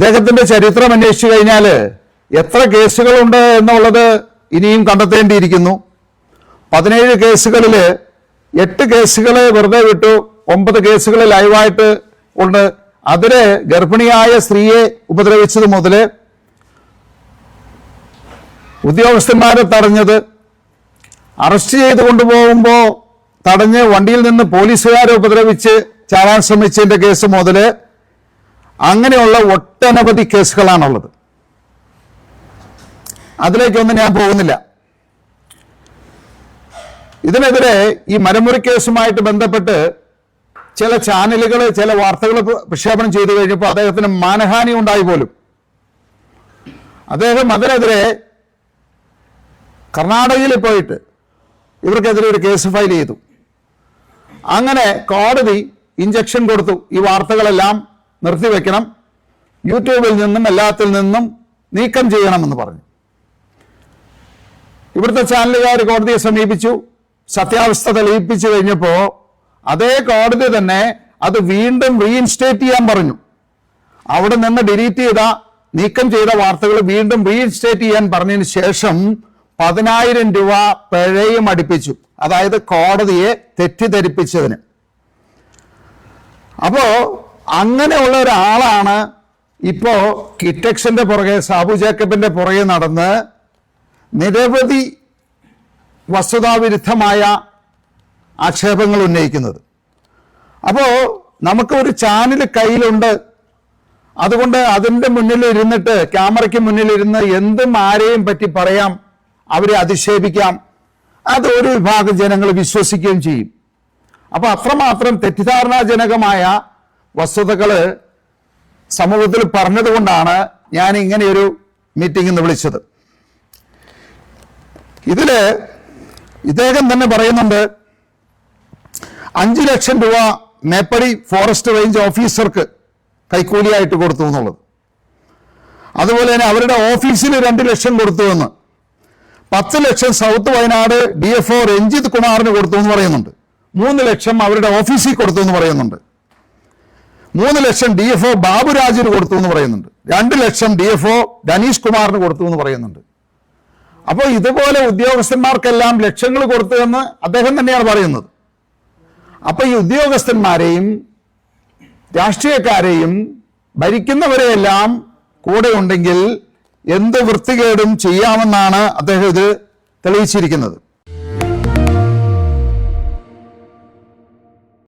ഇദ്ദേഹത്തിന്റെ ചരിത്രം അന്വേഷിച്ചു കഴിഞ്ഞാൽ എത്ര കേസുകളുണ്ട് എന്നുള്ളത് ഇനിയും കണ്ടെത്തേണ്ടിയിരിക്കുന്നു. 17 കേസുകളിൽ 8 കേസുകൾ വെറുതെ വിട്ടു, 9 കേസുകൾ ലൈവായിട്ട് ഉണ്ട്. അതില് ഗർഭിണിയായ സ്ത്രീയെ ഉപദ്രവിച്ചത് മുതൽ ഉദ്യോഗസ്ഥന്മാരെ തടഞ്ഞത്, അറസ്റ്റ് ചെയ്ത് കൊണ്ടുപോകുമ്പോൾ തടഞ്ഞ് വണ്ടിയിൽ നിന്ന് പോലീസുകാരെ ഉപദ്രവിച്ച് ചാടാൻ ശ്രമിച്ചതിന്റെ കേസ് മുതൽ അങ്ങനെയുള്ള ഒട്ടനവധി കേസുകളാണുള്ളത്. അതിലേക്കൊന്നും ഞാൻ പോകുന്നില്ല. ഇതിനെതിരെ ഈ മരമുറി കേസുമായിട്ട് ബന്ധപ്പെട്ട് ചില ചാനലുകൾ ചില വാർത്തകൾ പ്രക്ഷേപണം ചെയ്തു കഴിഞ്ഞപ്പോൾ അദ്ദേഹത്തിന് മാനഹാനി ഉണ്ടായി പോലും. അദ്ദേഹം അതിനെതിരെ കർണാടകയിൽ പോയിട്ട് ഇവർക്കെതിരെ ഒരു കേസ് ഫയൽ ചെയ്തു. അങ്ങനെ കോടതി ഇഞ്ചക്ഷൻ കൊടുത്തു, ഈ വാർത്തകളെല്ലാം നിർത്തിവെക്കണം, യൂട്യൂബിൽ നിന്നും എല്ലാത്തിൽ നിന്നും നീക്കം ചെയ്യണമെന്ന് പറഞ്ഞു. ഇവിടുത്തെ ചാനലുകാർ കോടതിയെ സമീപിച്ചു, സത്യാവസ്ഥ തെളിയിപ്പിച്ചു കഴിഞ്ഞപ്പോൾ അതേ കോടതി തന്നെ അത് വീണ്ടും റീഇൻസ്റ്റേറ്റ് ചെയ്യാൻ പറഞ്ഞു. അവിടെ നിന്ന് ഡിലീറ്റ് ചെയ്ത നീക്കം ചെയ്ത വാർത്തകൾ വീണ്ടും റീഇൻസ്റ്റേറ്റ് ചെയ്യാൻ പറഞ്ഞതിന് ശേഷം 10,000 രൂപ പിഴയും അടിപ്പിച്ചു, അതായത് കോടതിയെ തെറ്റിദ്ധരിപ്പിച്ചതിന്. അപ്പോ അങ്ങനെയുള്ള ഒരാളാണ് ഇപ്പോ കിറ്റക്സിന്റെ പുറകെ, സാബു ജേക്കബിന്റെ പുറകെ നടന്ന് നിരവധി വസ്തുതാവിരുദ്ധമായ ആക്ഷേപങ്ങൾ ഉന്നയിക്കുന്നത്. അപ്പോൾ നമുക്ക് ഒരു ചാനൽ കയ്യിലുണ്ട്, അതുകൊണ്ട് അതിൻ്റെ മുന്നിൽ ഇരുന്നിട്ട്, ക്യാമറയ്ക്ക് മുന്നിലിരുന്ന് എന്തും ആരെയും പറ്റി പറയാം, അവരെ അധിക്ഷേപിക്കാം, അത് ഒരു വിഭാഗം ജനങ്ങൾ വിശ്വസിക്കുകയും ചെയ്യും. അപ്പൊ അത്രമാത്രം തെറ്റിദ്ധാരണാജനകമായ വസ്തുതകൾ സമൂഹത്തിൽ പറഞ്ഞതുകൊണ്ടാണ് ഞാൻ ഇങ്ങനെയൊരു മീറ്റിംഗ് ഇന്ന് വിളിച്ചത്. ഇതില് ഇദ്ദേഹം തന്നെ പറയുന്നുണ്ട് 5 ലക്ഷം രൂപ മേപ്പടി ഫോറസ്റ്റ് റേഞ്ച് ഓഫീസർക്ക് കൈക്കൂലിയായിട്ട് കൊടുത്തു എന്നുള്ളത്. അതുപോലെ തന്നെ അവരുടെ ഓഫീസിൽ 2 ലക്ഷം കൊടുത്തു എന്ന്, 10 ലക്ഷം സൗത്ത് വയനാട് DFO രഞ്ജിത് കുമാറിന് കൊടുത്തു എന്ന് പറയുന്നുണ്ട്. 3 ലക്ഷം അവരുടെ ഓഫീസിൽ കൊടുത്തു എന്ന് പറയുന്നുണ്ട്. 3 ലക്ഷം DFO ബാബുരാജിന് കൊടുത്തു എന്ന് പറയുന്നുണ്ട്. 2 ലക്ഷം DFO ധനീഷ് കുമാറിന് കൊടുത്തു എന്ന് പറയുന്നുണ്ട്. അപ്പോൾ ഇതുപോലെ ഉദ്യോഗസ്ഥന്മാർക്കെല്ലാം ലക്ഷങ്ങൾ കൊടുത്തു എന്ന് അദ്ദേഹം തന്നെയാണ് പറയുന്നത്. അപ്പൊ ഈ ഉദ്യോഗസ്ഥന്മാരെയും രാഷ്ട്രീയക്കാരെയും ഭരിക്കുന്നവരെയെല്ലാം കൂടെ ഉണ്ടെങ്കിൽ എന്ത് വൃത്തികേടും ചെയ്യാമെന്നാണ് അദ്ദേഹം ഇത് തെളിയിച്ചിരിക്കുന്നത്.